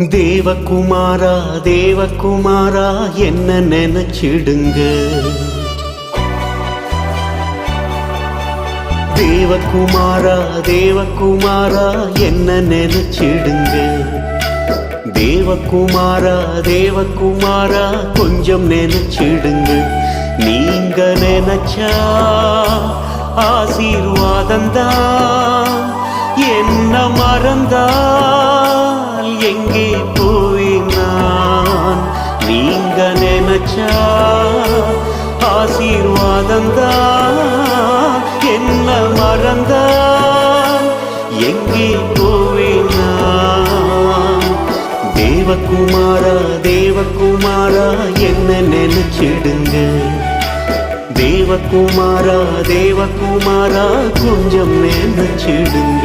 தேவகுமாரா தேவகுமாரா என்ன நினைச்சிடுங்க. தேவகுமாரா தேவகுமாரா என்ன நினைச்சிடுங்க. தேவகுமாரா தேவகுமாரா கொஞ்சம் நினைச்சிடுங்க. நீங்க நினைச்சா ஆசீர்வாதந்தான். என்ன மறந்தால் எங்கே போவேன் நான். நீங்க நினைச்சா ஆசீர்வாதந்தான். என்ன மறந்தால் எங்கே போவேன் நான். தேவகுமாரா தேவகுமாரா என்ன நினைச்சிடுங்க. தேவகுமாரா தேவகுமாரா கொஞ்சம் நினைச்சிடுங்க.